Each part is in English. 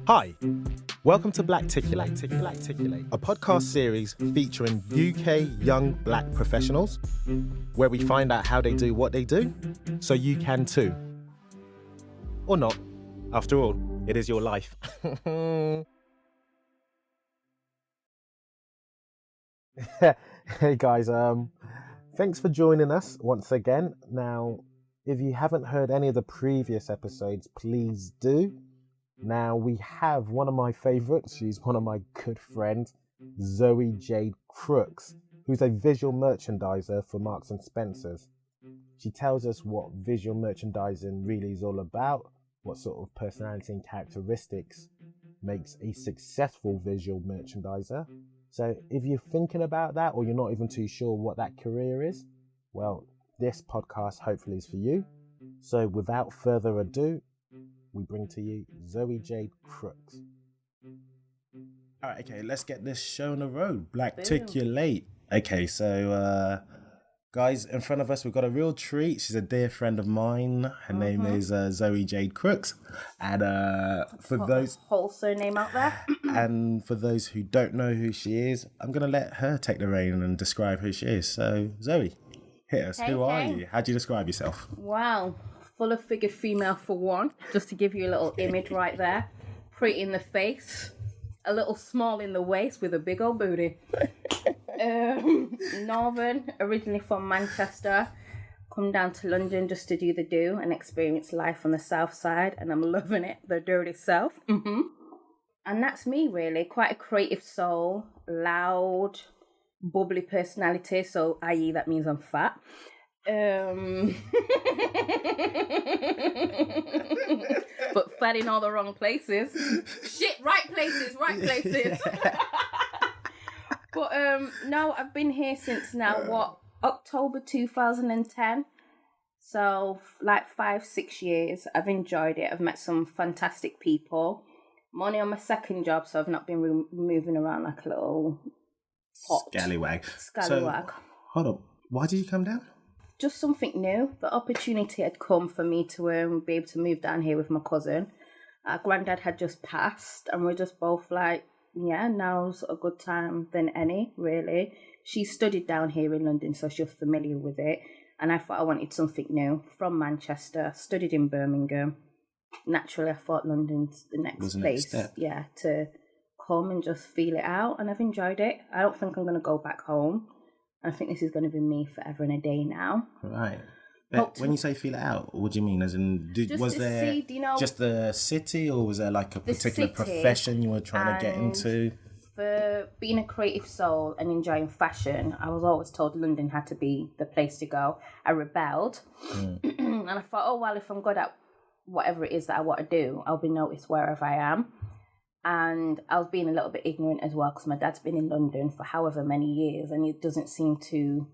Hi, welcome to Blacticulate, a podcast series featuring UK young black professionals, where we find out how they do what they do, so you can too. Or not. After all, it is your life. Hey guys, thanks for joining us once again. Now, if you haven't heard any of the previous episodes, please do. Now, we have one of my favourites. She's one of my good friends, Zoe Jade Crooks, who's a visual merchandiser for Marks and Spencer's. She tells us what visual merchandising really is all about, what sort of personality and characteristics makes a successful visual merchandiser. So if you're thinking about that or you're not even too sure what that career is, well, this podcast hopefully is for you. So without further ado, we bring to you Zoe Jade Crooks. All right, okay, let's get this show on the road. Blacticulate. Okay, so guys, in front of us, we've got a real treat. She's a dear friend of mine. Her name is Zoe Jade Crooks. And for those... whole surname out there. And for those who don't know who she is, I'm going to let her take the reign and describe who she is. So, Zoe, hit us. Who are you? How do you describe yourself? Wow. Fuller-figured female for one. Just to give you a little image right there. Pretty in the face. A little small in the waist with a big old booty. Northern, originally from Manchester. Come down to London just to do the do and experience life on the south side, and I'm loving it, the dirty south. And that's me, really. Quite a creative soul, loud, bubbly personality, so i.e. that means I'm fat. But fat in all the wrong places. Right places. But no, I've been here since now, October 2010. So like 5-6 years. I've enjoyed it. I've met some fantastic people. I'm only on my second job, so I've not been moving around like a little Scallywag. So, hold up. Why did you come down? Just something new. The opportunity had come for me to be able to move down here with my cousin. Our granddad had just passed, and we're just both like, yeah, now's a good time than any, really. She studied down here in London, so she's familiar with it. And I thought I wanted something new. From Manchester, studied in Birmingham. Naturally, I thought London's the next place, to come and just feel it out. And I've enjoyed it. I don't think I'm going to go back home. I think this is going to be me forever and a day now. Right. But when you say feel it out, what do you mean? As in, was there just the city, or was there like a particular profession you were trying to get into? For being a creative soul and enjoying fashion, I was always told London had to be the place to go. I rebelled. And I thought, oh, well, if I'm good at whatever it is that I want to do, I'll be noticed wherever I am. And I was being a little bit ignorant as well, because my dad's been in London for however many years, and it doesn't seem to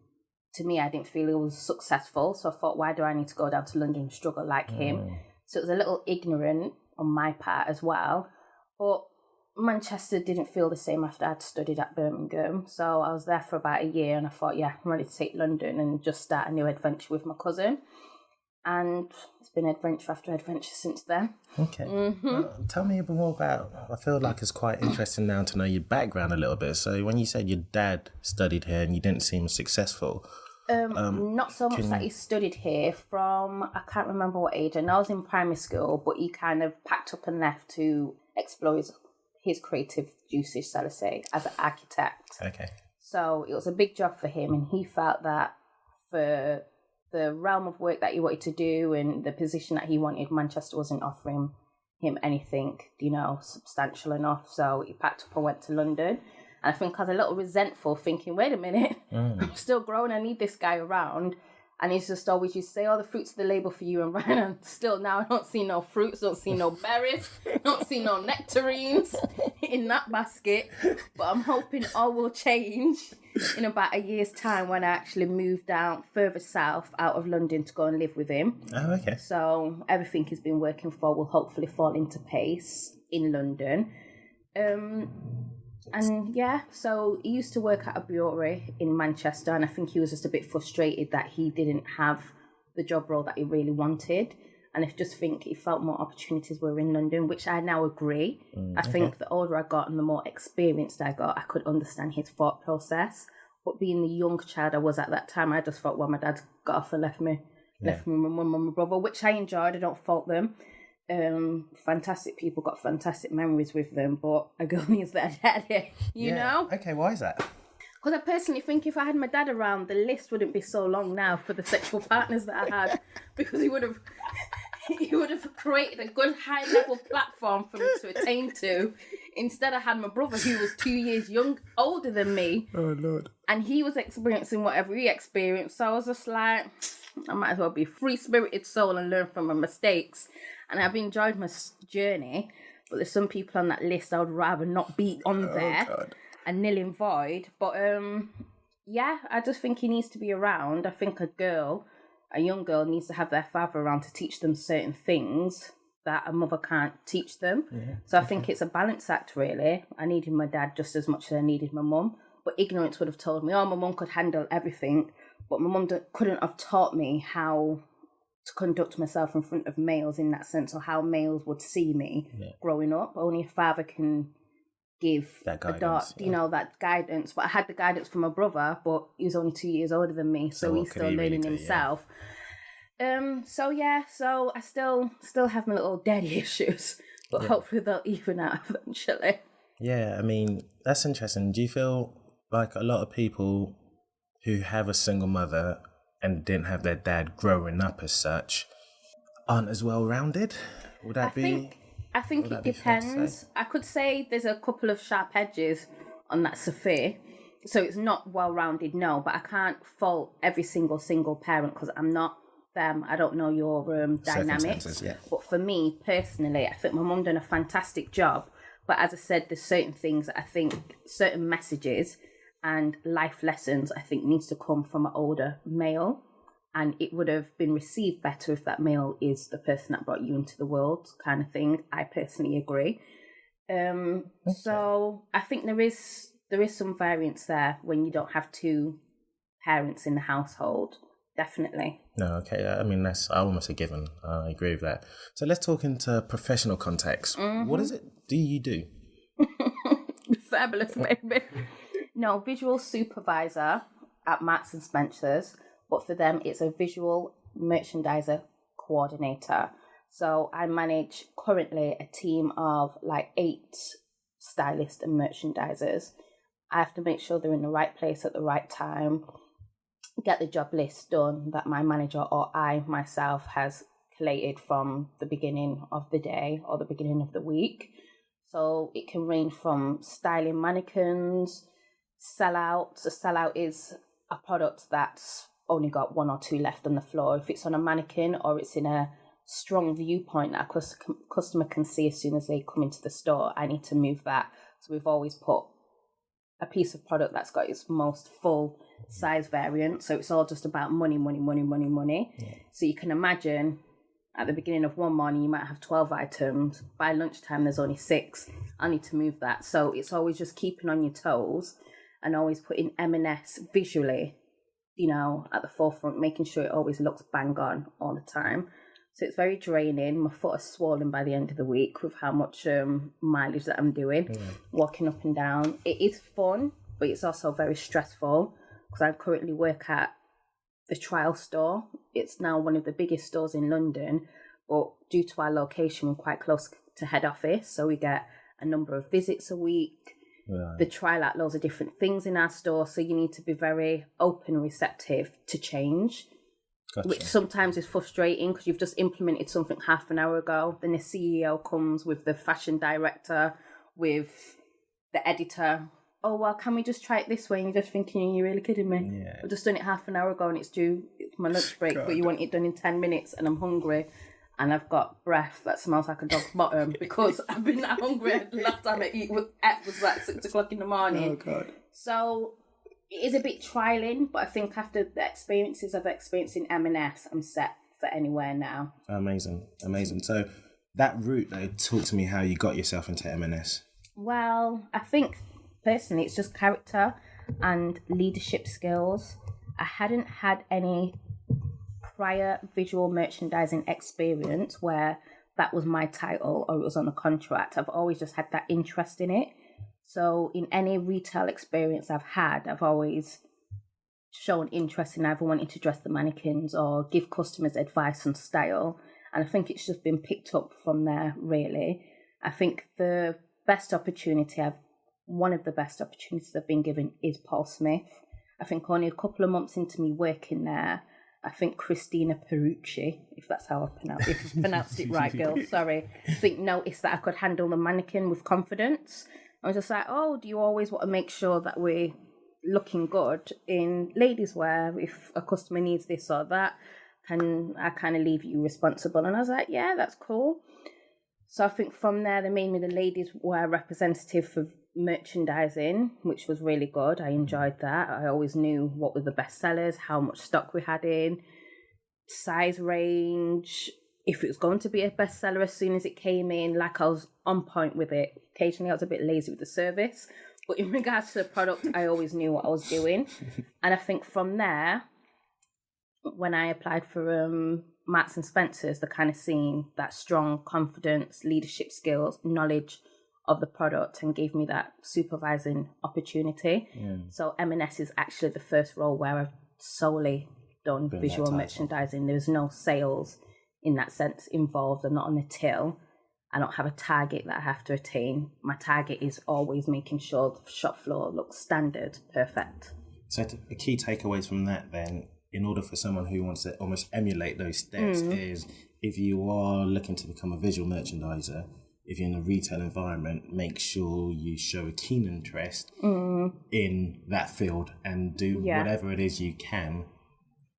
me, I didn't feel it was successful. So I thought, why do I need to go down to London and struggle like him? So it was a little ignorant on my part as well. But Manchester didn't feel the same after I'd studied at Birmingham. So I was there for about a year, and I thought, yeah, I'm ready to take London and just start a new adventure with my cousin. And it's been adventure after adventure since then. Okay. Tell me a bit more about, I feel like it's quite interesting now to know your background a little bit. So when you said your dad studied here and you didn't seem successful. Not so much that he studied here from, I can't remember what age. I know I was in primary school, but he kind of packed up and left to explore his creative juices, shall I say, as an architect. Okay. So it was a big job for him, and he felt that for the realm of work that he wanted to do and the position that he wanted, Manchester wasn't offering him anything, substantial enough. So he packed up and went to London. And I think I was a little resentful, thinking, wait a minute, I'm still growing, I need this guy around. And he's just always used to say, the fruits of the labour for you and Ryan. And still now I don't see no fruits, don't see no berries, don't see no nectarines in that basket. But I'm hoping all will change in about a year's time when I actually move down further south out of London to go and live with him. Oh, okay. So everything he's been working for will hopefully fall into place in London. And yeah, so he used to work at a brewery in Manchester, and I think he was just a bit frustrated that he didn't have the job role that he really wanted. And I just think he felt more opportunities were in London, which I now agree. I think the older I got and the more experienced I got, I could understand his thought process. But being the young child I was at that time, I just thought, well, my dad got off and left me with my mum and my brother, which I enjoyed. I don't fault them. Fantastic people, got fantastic memories with them, but a girl needs their daddy, you know? Okay, why is that? Because I personally think if I had my dad around, the list wouldn't be so long now for the sexual partners that I had, because he would have created a good high level platform for me to attain to. Instead, I had my brother who was 2 years older than me. Oh Lord! And he was experiencing whatever he experienced. So I was just like, I might as well be a free spirited soul and learn from my mistakes. And I've enjoyed my journey, but there's some people on that list I would rather not be on there. God. And nil and void. But yeah, I just think he needs to be around. I think a young girl needs to have their father around to teach them certain things that a mother can't teach them. So I think it's a balance act, really. I needed my dad just as much as I needed my mum. But ignorance would have told me, oh, my mum could handle everything. But my mum couldn't have taught me how to conduct myself in front of males in that sense, or how males would see me growing up. Only a father can give that guidance, that guidance. But I had the guidance from my brother, but he was only 2 years older than me, so he's still learning himself. So I still have my little daddy issues, but hopefully they'll even out eventually. Yeah, I mean, that's interesting. Do you feel like a lot of people who have a single mother and didn't have their dad growing up as such aren't as well rounded? Would that be? I think it depends. I could say there's a couple of sharp edges on that sphere. So it's not well-rounded, no, but I can't fault every single parent because I'm not them. I don't know your dynamics. Yeah. But for me, personally, I think my mum done a fantastic job. But as I said, there's certain things that I think, certain messages and life lessons I think needs to come from an older male. And it would have been received better if that male is the person that brought you into the world, kind of thing. I personally agree. So I think there is some variance there when you don't have two parents in the household. Definitely. No, okay. I mean, that's almost a given. I agree with that. So let's talk into professional context. What is it do you do? Fabulous, baby. No, visual supervisor at Marks and Spencer's. But for them, it's a visual merchandiser coordinator. So I manage currently a team of like 8 stylists and merchandisers. I have to make sure they're in the right place at the right time, get the job list done that my manager or I myself has collated from the beginning of the day or the beginning of the week. So it can range from styling mannequins, sellouts. A sellout is a product that's only got 1 or 2 left on the floor. If it's on a mannequin or it's in a strong viewpoint that a customer can see as soon as they come into the store, I need to move that. So we've always put a piece of product that's got its most full size variant. So it's all just about money. Yeah. So you can imagine at the beginning of one morning, you might have 12 items. By lunchtime, there's only 6. I need to move that. So it's always just keeping on your toes and always putting M&S visually, at the forefront, making sure it always looks bang on all the time. So it's very draining. My foot is swollen by the end of the week with how much mileage that I'm doing, walking up and down. It is fun, but it's also very stressful because I currently work at the trial store. It's now one of the biggest stores in London, but due to our location, we're quite close to head office. So we get a number of visits a week. Right. They trial out loads of different things in our store, so you need to be very open and receptive to change, gotcha. Which sometimes is frustrating because you've just implemented something half an hour ago. Then the CEO comes with the fashion director, with the editor. Oh, well, can we just try it this way? And you're just thinking, you're really kidding me. Yeah. I've just done it half an hour ago and it's my lunch break, God. But you want it done in 10 minutes and I'm hungry. And I've got breath that smells like a dog's bottom because I've been that hungry. The last time I was like 6 o'clock in the morning. Oh, God. So it is a bit trialing, but I think after the experiences I've experienced in M&S, I'm set for anywhere now. Amazing. So that route, though, talk to me how you got yourself into M&S. Well, I think personally it's just character and leadership skills. I hadn't had any prior visual merchandising experience where that was my title or it was on a contract. I've always just had that interest in it. So in any retail experience I've had, I've always shown interest in either wanting to dress the mannequins or give customers advice on style. And I think it's just been picked up from there, really. I think one of the best opportunities I've been given is Paul Smith. I think only a couple of months into me working there, I think Christina Perucci, if that's how I pronounce it, if I pronounced it right, girl, sorry, I think noticed that I could handle the mannequin with confidence. I was just like, oh, do you always want to make sure that we're looking good in ladies' wear? If a customer needs this or that, can I kind of leave you responsible? And I was like, yeah, that's cool. So I think from there, they made me the ladies' wear representative for merchandising, which was really good. I enjoyed that. I always knew what were the best sellers, how much stock we had in, size range, if it was going to be a bestseller as soon as it came in. Like, I was on point with it. Occasionally I was a bit lazy with the service, but in regards to the product, I always knew what I was doing. And I think from there, when I applied for Marks and Spencer's, the kind of seen that strong confidence, leadership skills, knowledge of the product, and gave me that supervising opportunity. So M&S is actually the first role where I've solely done visual merchandising. There's no sales in that sense involved. I'm not on the till. I don't have a target that I have to attain. My target is always making sure the shop floor looks standard, perfect. So the key takeaways from that then, in order for someone who wants to almost emulate those steps, is if you are looking to become a visual merchandiser, if you're in a retail environment, make sure you show a keen interest in that field and do whatever it is you can,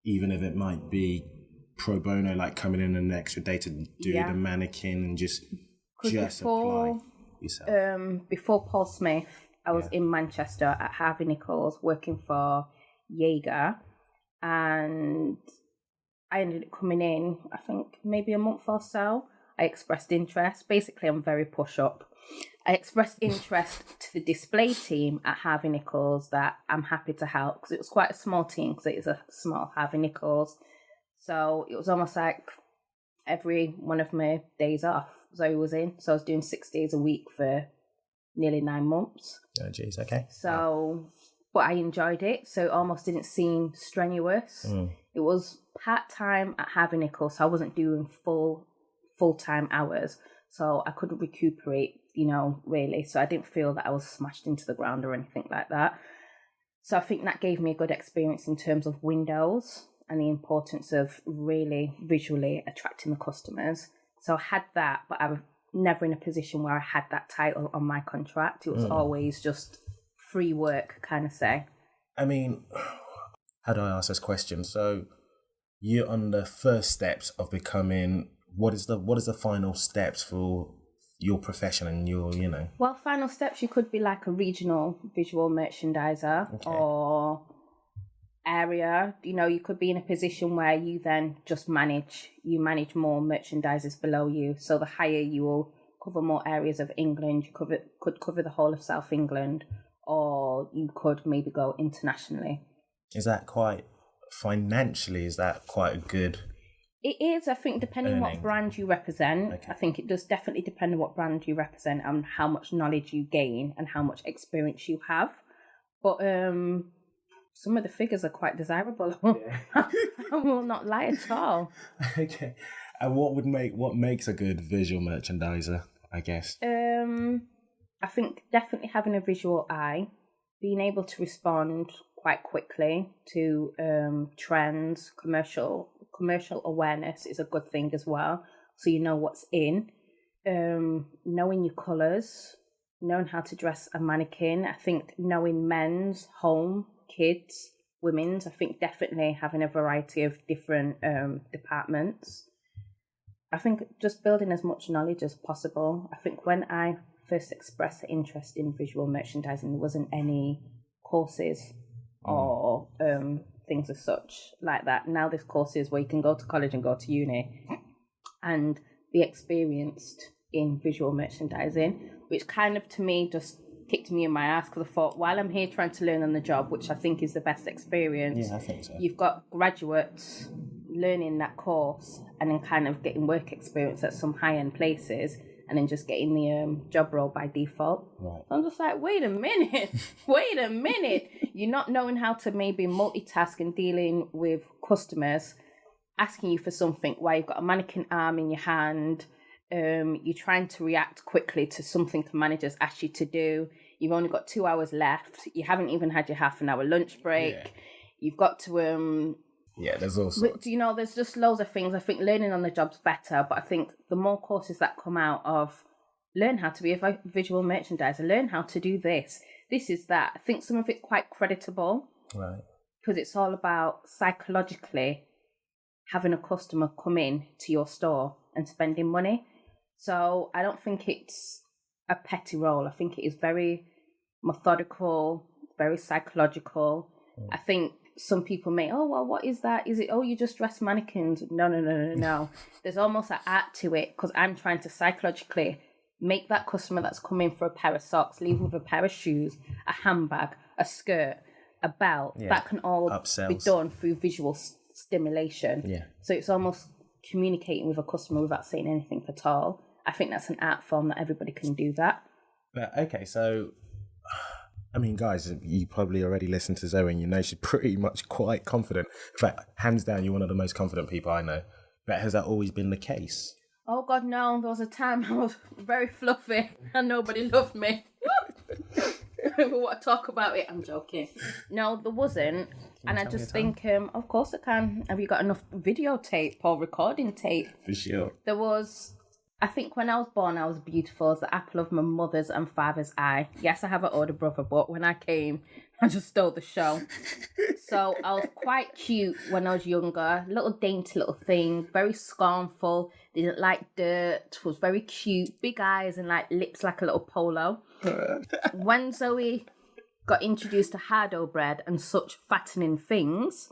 even if it might be pro bono, like coming in an extra day to do the mannequin and just apply yourself. Before Paul Smith, I was in Manchester at Harvey Nichols working for Jaeger, and I ended up coming in, I think maybe a month or so. I expressed interest. Basically, I'm very push-up. I expressed interest to the display team at Harvey Nichols that I'm happy to help, because it was quite a small team, because it is a small Harvey Nichols. So it was almost like every one of my days off, Zoe was in. So I was doing 6 days a week for nearly 9 months. Oh, geez, okay. So, but I enjoyed it. So it almost didn't seem strenuous. It was part-time at Harvey Nichols, so I wasn't doing full-time hours. So I couldn't recuperate, really. So I didn't feel that I was smashed into the ground or anything like that. So I think that gave me a good experience in terms of windows and the importance of really visually attracting the customers. So I had that, but I was never in a position where I had that title on my contract. It was always just free work, kind of say. I mean, how do I ask this question? So you're on the first steps of becoming, what is the final steps for your profession and your, Well, final steps, you could be like a regional visual merchandiser or area. You could be in a position where you then just manage more merchandisers below you. So the higher, you will cover more areas of England. You could cover the whole of South England, or you could maybe go internationally. Is that quite a good? It is, I think, depending on what brand you represent. I think it does definitely depend on what brand you represent and how much knowledge you gain and how much experience you have. But some of the figures are quite desirable. I will not lie at all. Okay. And what makes a good visual merchandiser, I guess? I think definitely having a visual eye, being able to respond quite quickly to trends, commercial awareness is a good thing as well. So you know what's in, knowing your colours, knowing how to dress a mannequin. I think knowing men's, home, kids, women's. I think definitely having a variety of different departments. I think just building as much knowledge as possible. I think when I first expressed an interest in visual merchandising, there wasn't any courses or things as such like that. Now there's courses where you can go to college and go to uni and be experienced in visual merchandising, which kind of to me just kicked me in my ass, because I thought, while I'm here trying to learn on the job, which I think is the best experience, I think so. You've got graduates, learning that course and then kind of getting work experience at some high-end places and then just getting the job role by default. Right. I'm just like, wait a minute. You're not knowing how to maybe multitask and dealing with customers asking you for something while you've got a mannequin arm in your hand. You're trying to react quickly to something the manager's asked you to do. You've only got 2 hours left. You haven't even had your half an hour lunch break. Yeah. You've got to Yeah, there's also... But, you know, there's just loads of things. I think learning on the job's better, but I think the more courses that come out of learn how to be a visual merchandiser, learn how to do this is that. I think some of it quite creditable. Right. Because it's all about psychologically having a customer come in to your store and spending money. So I don't think it's a petty role. I think it is very methodical, very psychological. I think some people may, oh, well, what is that? Is it, oh, you just dress mannequins? No. There's almost an art to it because I'm trying to psychologically make that customer that's come in for a pair of socks leave with a pair of shoes, a handbag, a skirt, a belt. Yeah. That can all Upsells. be done through visual stimulation. Yeah. So it's almost communicating with a customer without saying anything at all. I think that's an art form that everybody can do that. But, okay, so... I mean, guys, you probably already listened to Zoe and you know she's pretty much quite confident. In fact, hands down, you're one of the most confident people I know. But has that always been the case? Oh, God, no. There was a time I was very fluffy and nobody loved me. If we want to talk about it, I'm joking. No, there wasn't. And I just think, of course I can. Have you got enough videotape or recording tape? For sure. There was... I think when I was born, I was beautiful as the apple of my mother's and father's eye. Yes, I have an older brother, but when I came, I just stole the show. So I was quite cute when I was younger. Little dainty little thing, very scornful, didn't like dirt, was very cute, big eyes and like lips like a little polo. When Zoe got introduced to hardo bread and such fattening things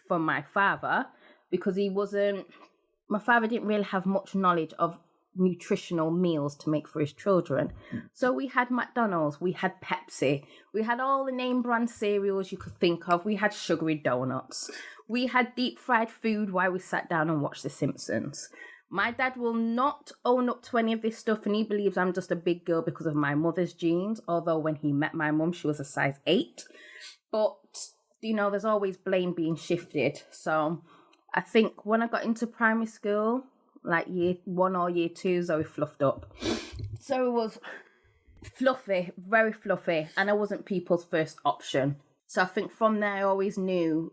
from my father, because my father didn't really have much knowledge of nutritional meals to make for his children. So we had McDonald's, we had Pepsi, we had all the name brand cereals you could think of, we had sugary donuts, we had deep fried food while we sat down and watched The Simpsons. My dad will not own up to any of this stuff and he believes I'm just a big girl because of my mother's genes, although when he met my mum she was a size 8. But, you know, there's always blame being shifted. So I think when I got into primary school, like year 1 or year 2, Zoe fluffed up. Zoe was fluffy, very fluffy, and I wasn't people's first option. So I think from there I always knew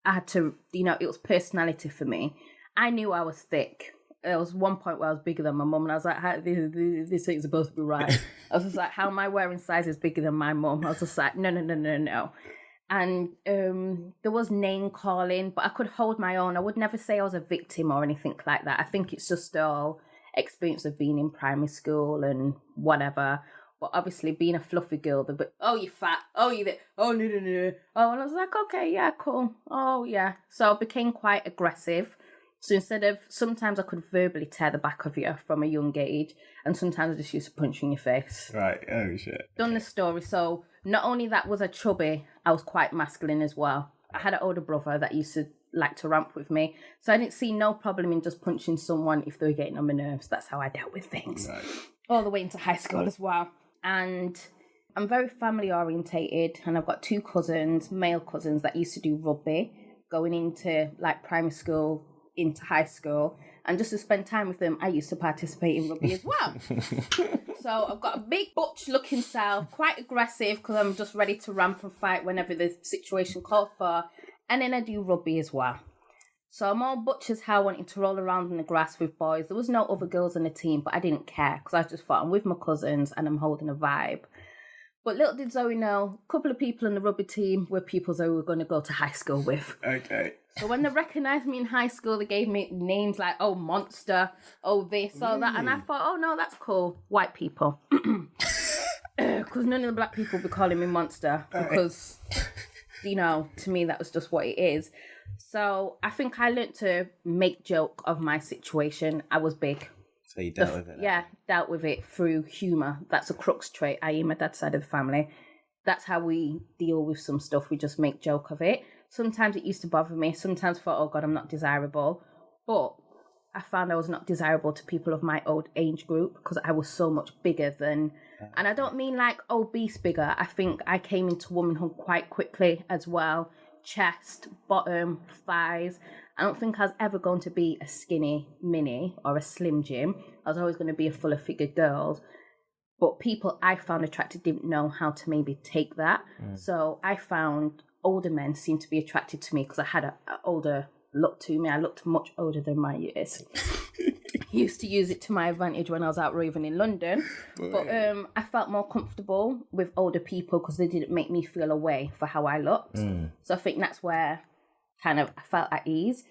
I had to, you know, it was personality for me. I knew I was thick. There was one point where I was bigger than my mum, and I was like, this ain't supposed to be right. I was just like, how am I wearing sizes bigger than my mum? I was just like, no. And there was name calling, but I could hold my own. I would never say I was a victim or anything like that. I think it's just all experience of being in primary school and whatever. But obviously being a fluffy girl, oh, you're fat. Oh, you're there. Oh, no. Oh, and I was like, okay, yeah, cool. Oh, yeah. So I became quite aggressive. So sometimes I could verbally tear the back of you from a young age, and sometimes I just used to punch you in your face. Right, oh shit. Done the story. So not only that was I chubby, I was quite masculine as well. I had an older brother that used to like to ramp with me, so I didn't see no problem in just punching someone if they were getting on my nerves. That's how I dealt with things. Right. All the way into high school as well. And I'm very family orientated, and I've got 2 cousins, male cousins, that used to do rugby going into like primary school into high school, and just to spend time with them I used to participate in rugby as well. So I've got a big butch looking self, quite aggressive because I'm just ready to ramp and fight whenever the situation called for, and then I do rugby as well. So I'm all butch as hell, wanting to roll around in the grass with boys. There was no other girls on the team, but I didn't care because I just thought I'm with my cousins and I'm holding a vibe. But little did Zoe know, a couple of people in the rugby team were people Zoe were going to go to high school with. Okay. So when they recognised me in high school, they gave me names like, oh, Monster, oh, this, oh, that. And I thought, oh, no, that's cool. White people. Because none of the black people would be calling me Monster. Because, you know, to me, that was just what it is. So I think I learnt to make joke of my situation. I was big. So you dealt with it? Yeah, dealt with it through humour. That's a Crooks trait, i.e. my dad's side of the family. That's how we deal with some stuff. We just make joke of it. Sometimes it used to bother me. Sometimes I thought, oh God, I'm not desirable. But I found I was not desirable to people of my old age group because I was so much bigger than, and I don't mean like obese bigger. I think I came into womanhood quite quickly as well. Chest, bottom, thighs. I don't think I was ever going to be a skinny mini or a slim Jim. I was always going to be a fuller figured girl. But people I found attractive didn't know how to maybe take that. So I found older men seemed to be attracted to me because I had an older look to me. I looked much older than my years. Used to use it to my advantage when I was out raving in London. But I felt more comfortable with older people because they didn't make me feel away for how I looked. So I think that's where kind of I felt at ease.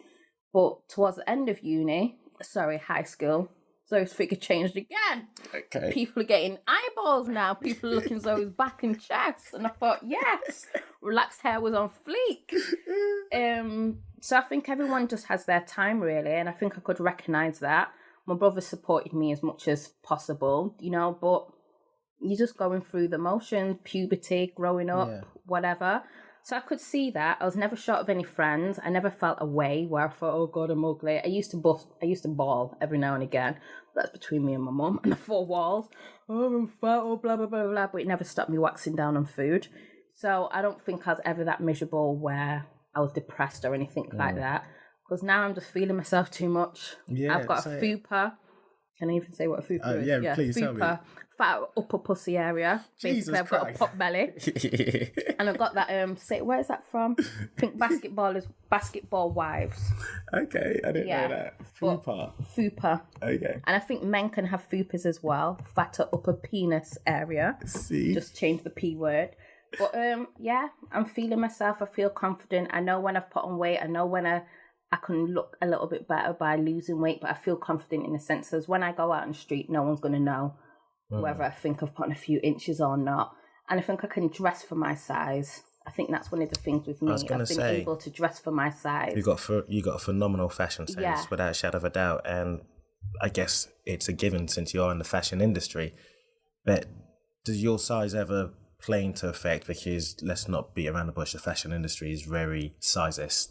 But towards the end of high school, Zoe's figure changed again. Okay. People are getting eyeballs now. People are looking Zoe's back and chest. And I thought, yes, relaxed hair was on fleek. So I think everyone just has their time, really. And I think I could recognise that. My brother supported me as much as possible, but you're just going through the motions, puberty, growing up, whatever. So I could see that. I was never short of any friends. I never felt away where I thought, oh God, I'm ugly. I used to bawl every now and again. That's between me and my mum and the four walls. Oh, I'm fat, oh, blah, blah, blah, blah. But it never stopped me waxing down on food. So I don't think I was ever that miserable where I was depressed or anything like that. Because now I'm just feeling myself too much. Yeah, I've got a fupa. Can I even say what a fupa is? Yeah, please tell me. Fat upper pussy area. Basically, I've got a pot belly. And I've got that, where is that from? I think basketball wives. Okay, I didn't know that. Fupa. Okay. And I think men can have fupas as well. Fatter upper penis area. See? Just change the P word. But I'm feeling myself. I feel confident. I know when I've put on weight. I know when I can look a little bit better by losing weight, but I feel confident in the sense as when I go out on the street, no one's going to know whether I think I've put on a few inches or not. And I think I can dress for my size. I think that's one of the things with me. I've been able to dress for my size. You got a phenomenal fashion sense, without a shadow of a doubt. And I guess it's a given since you're in the fashion industry. But does your size ever play into effect? Because let's not beat around the bush. The fashion industry is very sizist.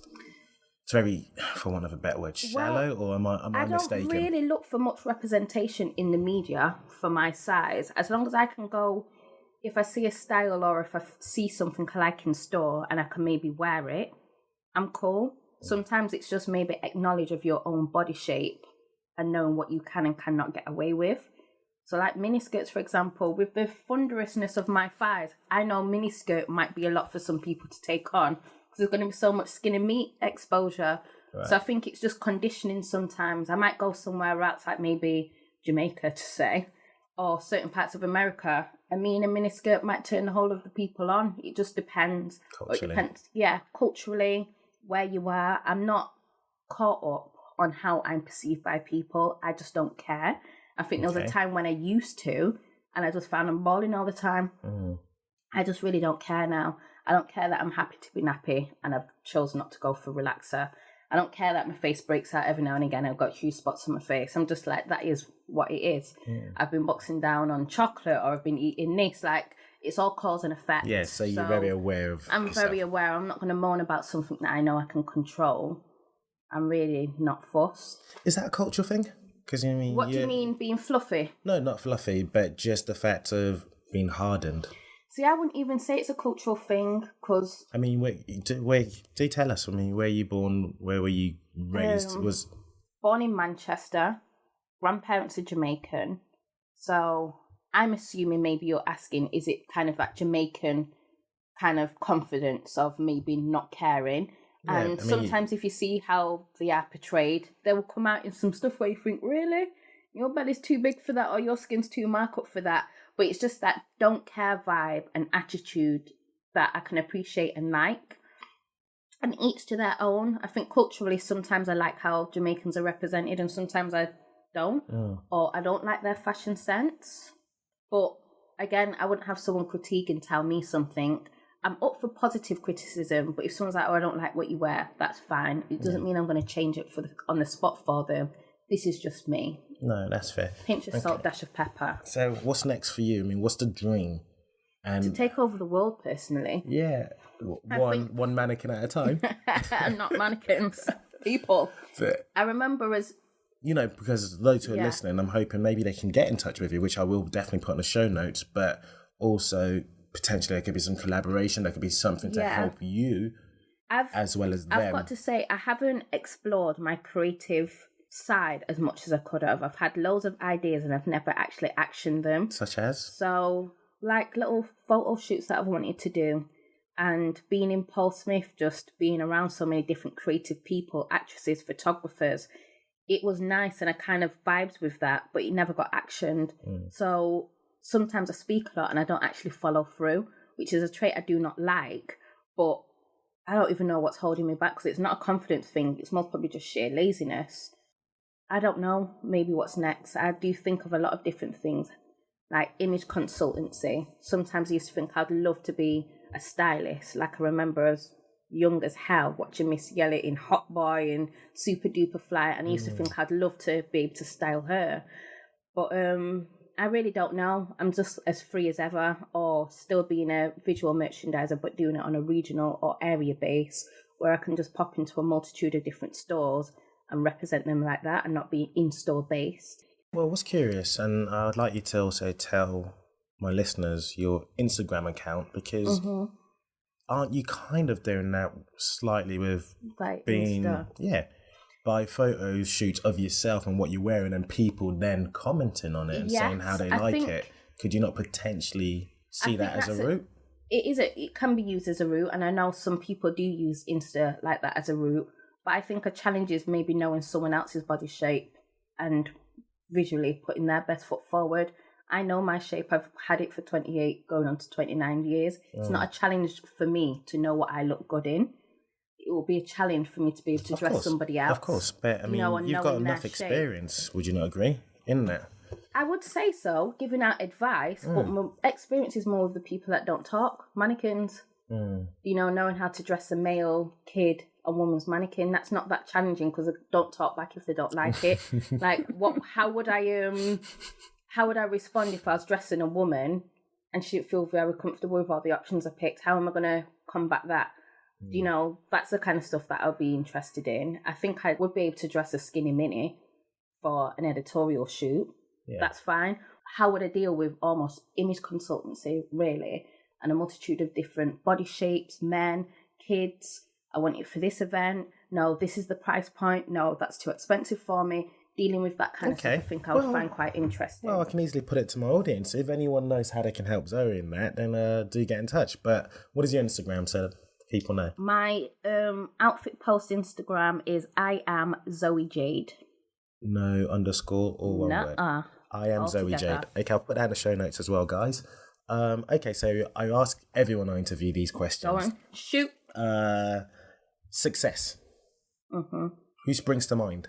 It's very, for want of a better word, shallow, or am I mistaken? I don't really look for much representation in the media for my size. As long as I can go, if I see a style or if I see something I like in store and I can maybe wear it, I'm cool. Sometimes it's just maybe acknowledge of your own body shape and knowing what you can and cannot get away with. So like miniskirts, for example, with the thunderousness of my thighs, I know miniskirt might be a lot for some people to take on. There's going to be so much skin and meat exposure. Right. So I think it's just conditioning sometimes. I might go somewhere else, like maybe Jamaica to say, or certain parts of America. I mean, a miniskirt might turn the whole of the people on. It just depends. Culturally. Culturally, where you are. I'm not caught up on how I'm perceived by people. I just don't care. I think there was a time when I used to, and I just found I'm balling all the time. I just really don't care now. I don't care that I'm happy to be nappy and I've chosen not to go for relaxer. I don't care that my face breaks out every now and again. I've got huge spots on my face. I'm just like, that is what it is. I've been boxing down on chocolate or I've been eating this. Like, it's all cause and effect. Yeah, so you're very aware of I'm yourself. very aware. I'm not going to moan about something that I know I can control. I'm really not fussed. Is that a cultural thing? Because I mean, what do you mean, being fluffy? No, not fluffy, but just the fact of being hardened. See, I wouldn't even say it's a cultural thing, because... I mean, do tell us, I mean, where were you born, where were you raised? Born in Manchester, grandparents are Jamaican, so I'm assuming maybe you're asking, is it kind of that Jamaican kind of confidence of maybe not caring? Yeah, and sometimes if you see how they are portrayed, they will come out in some stuff where you think, really? Your belly's too big for that, or your skin's too marked up for that. But it's just that don't care vibe and attitude that I can appreciate and like. And each to their own. I think culturally, sometimes I like how Jamaicans are represented and sometimes I don't. Or I don't like their fashion sense. But again, I wouldn't have someone critique and tell me something. I'm up for positive criticism, but if someone's like, oh, I don't like what you wear, that's fine. It doesn't mean I'm going to change it on the spot for them. This is just me. No, that's fair. Pinch of salt, dash of pepper. So what's next for you? I mean, what's the dream? And to take over the world, personally. yeah, one mannequin at a time. Not mannequins, people. But, I remember as because those who are Yeah. listening, I'm hoping maybe they can get in touch with you, which I will definitely put on the show notes. But also potentially there could be some collaboration. There could be something to help you as well as them. I've got to say, I haven't explored my creative side as much as I could have. I've had loads of ideas and I've never actually actioned them. Such as? So, like little photo shoots that I've wanted to do, and being in Paul Smith, just being around so many different creative people, actresses, photographers, it was nice and I kind of vibed with that, but it never got actioned. So sometimes I speak a lot and I don't actually follow through, which is a trait I do not like, but I don't even know what's holding me back, because it's not a confidence thing. It's most probably just sheer laziness. I don't know maybe what's next. I do think of a lot of different things, like image consultancy. Sometimes I used to think I'd love to be a stylist. Like I remember as young as hell watching Miss Yellow in Hot Boy and Super Duper Fly, and I used to think I'd love to be able to style her. But I really don't know. I'm just as free as ever, or still being a visual merchandiser, but doing it on a regional or area base, where I can just pop into a multitude of different stores and represent them like that and not be in-store based. Well, I was curious, and I'd like you to also tell my listeners your Instagram account, because aren't you kind of doing that slightly with Like being, Insta. by photo shoots of yourself and what you're wearing, and people then commenting on it and saying how they like it? Could you not potentially see that as a route? It can be used as a route, and I know some people do use Insta like that as a route, but I think a challenge is maybe knowing someone else's body shape and visually putting their best foot forward. I know my shape. I've had it for 28 going on to 29 years. It's not a challenge for me to know what I look good in. It will be a challenge for me to be able to dress somebody else. Of course, but I mean, you've got enough experience, would you not agree, in that? I would say so, giving out advice, but my experience is more with the people that don't talk, mannequins. Knowing how to dress a male, kid, a woman's mannequin. That's not that challenging, because they don't talk back if they don't like it. Like, how would I respond if I was dressing a woman and she didn't feel very comfortable with all the options I picked? How am I going to combat that? That's the kind of stuff that I'll be interested in. I think I would be able to dress a skinny mini for an editorial shoot. Yeah. That's fine. How would I deal with almost image consultancy, really, and a multitude of different body shapes, men, kids? I want it for this event. No, this is the price point. No, that's too expensive for me. Dealing with that kind of stuff, I think I would find quite interesting. Well, I can easily put it to my audience. If anyone knows how they can help Zoe in that, then do get in touch. But what is your Instagram, so people know? My outfit post Instagram is I am Zoe Jade. No underscore or one word. I am Zoe Jade. Okay, I'll put that in the show notes as well, guys. Okay, so I ask everyone I interview these questions. Go on, shoot. Success. Who springs to mind?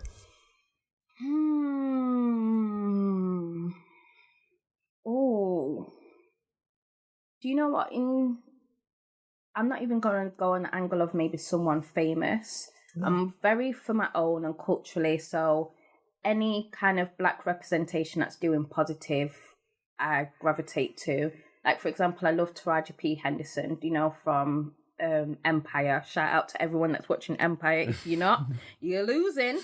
Oh. Do you know what? I'm not even going to go on the angle of maybe someone famous. I'm very for my own and culturally, so any kind of black representation that's doing positive, I gravitate to. Like, for example, I love Taraji P. Henderson, from Empire. Shout out to everyone that's watching Empire. If you're not, you're losing.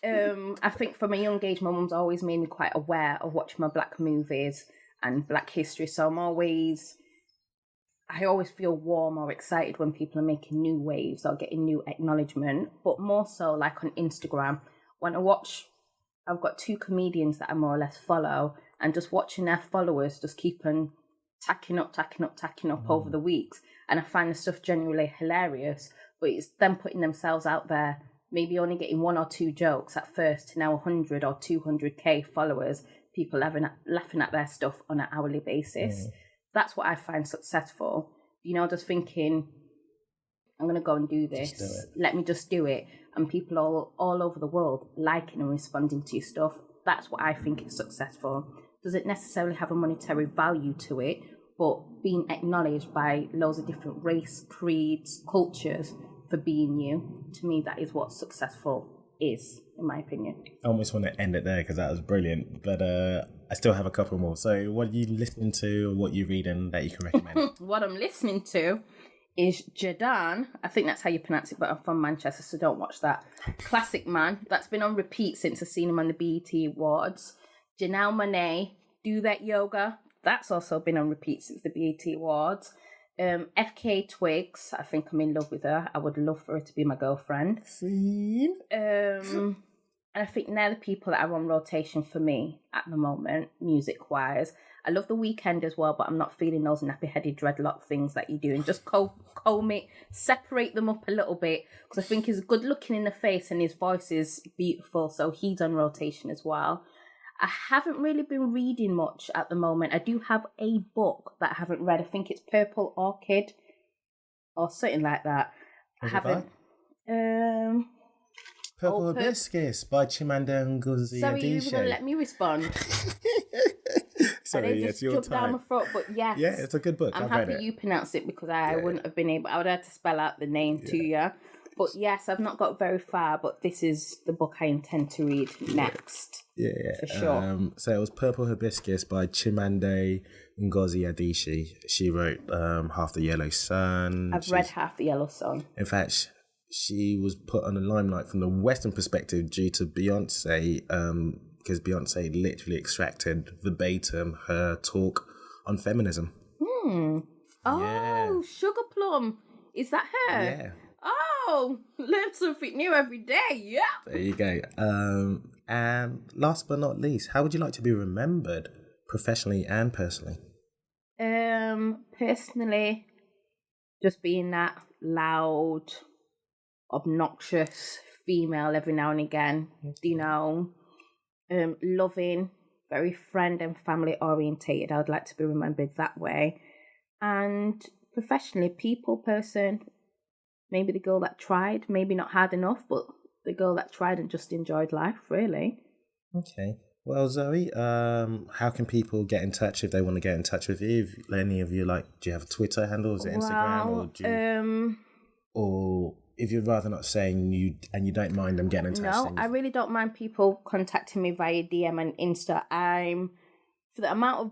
I think from a young age, my mum's always made me quite aware of watching my black movies and black history. So I always feel warm or excited when people are making new waves or getting new acknowledgement. But more so, like on Instagram, when I watch, I've got 2 comedians that I more or less follow, and just watching their followers just keep on tacking up over the weeks. And I find the stuff genuinely hilarious, but it's them putting themselves out there, maybe only getting 1 or 2 jokes at first to now 100 or 200k followers, people laughing at their stuff on an hourly basis. That's what I find successful. Just thinking, I'm going to go and do this. Let me just do it. And people all over the world liking and responding to your stuff. That's what I think is successful. Does it necessarily have a monetary value to it? But being acknowledged by loads of different race, creeds, cultures for being you, to me, that is what successful is, in my opinion. I almost want to end it there because that was brilliant. But I still have a couple more. So what are you listening to or what are you reading that you can recommend? What I'm listening to is Jadan. I think that's how you pronounce it, but I'm from Manchester, so don't watch that. Classic Man. That's been on repeat since I've seen him on the BET Awards. Janelle Monáe, Do That Yoga. That's also been on repeat since the BET Awards. FK Twigs. I think I'm in love with her. I would love for her to be my girlfriend. And I think they're the people that are on rotation for me at the moment, music-wise. I love The Weeknd as well, but I'm not feeling those nappy-headed dreadlock things that you do. And just comb it, separate them up a little bit, because I think he's good-looking in the face and his voice is beautiful, so he's on rotation as well. I haven't really been reading much at the moment. I do have a book that I haven't read. I think it's Purple Orchid or something like that. What's I haven't. Purple Hibiscus by Chimamanda Ngozi Adichie. Sorry, you were going to let me respond. Sorry, just your jumped down my time. throat, but yes. Yeah, it's a good book. I'm I've read happy it. you pronounce it because I wouldn't have been able. I would have to spell out the name to you. But yes, I've not got very far, but this is the book I intend to read next. Yeah, for sure. So it was Purple Hibiscus by Chimamanda Ngozi Adichie. She wrote Half the Yellow Sun. I've read Half the Yellow Sun. In fact, she was put on the limelight from the Western perspective due to Beyonce, because Beyonce literally extracted verbatim her talk on feminism. Oh, Yeah. Sugar Plum. Is that her? Yeah. Oh, learn something new every day. Yeah. There you go. And last but not least, how would you like to be remembered professionally and personally? Personally, just being that loud, obnoxious female every now and again, you know, loving, very friend and family orientated. I would like to be remembered that way. And professionally, people person, maybe the girl that tried, maybe not hard enough, but the girl that tried and just enjoyed life, really. Okay. Well, Zoe, how can people get in touch if they want to get in touch with you? If any of you, like, do you have a Twitter handle? Is it Instagram? Well, or do you, or if you'd rather not saying you and you don't mind them getting in touch. No, I really don't mind people contacting me via DM and Insta. For the amount of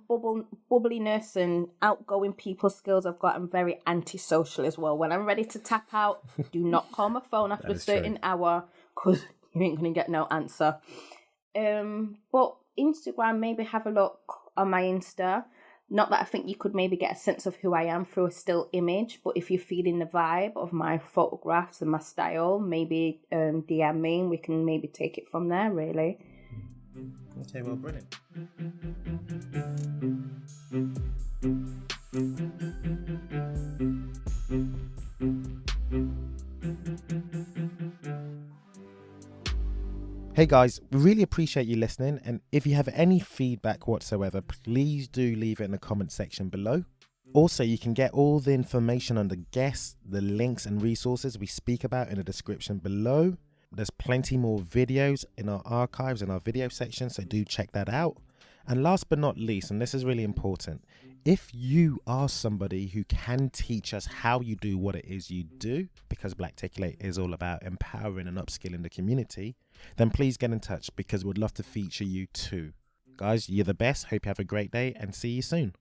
bubbliness and outgoing people skills I've got, I'm very antisocial as well. When I'm ready to tap out, do not call my phone after a certain hour because you ain't going to get no answer. But Instagram, maybe have a look on my Insta. Not that I think you could maybe get a sense of who I am through a still image, but if you're feeling the vibe of my photographs and my style, maybe DM me and we can maybe take it from there, really. Okay, well, brilliant. Hey guys, we really appreciate you listening, and if you have any feedback whatsoever, please do leave it in the comment section below. Also, you can get all the information on the guests, the links and resources we speak about in the description below. There's plenty more videos in our archives in our video section, so do check that out. And last but not least, and this is really important, if you are somebody who can teach us how you do what it is you do, because Blacticulate is all about empowering and upskilling the community, then please get in touch because we'd love to feature you too. Guys, you're the best. Hope you have a great day and see you soon.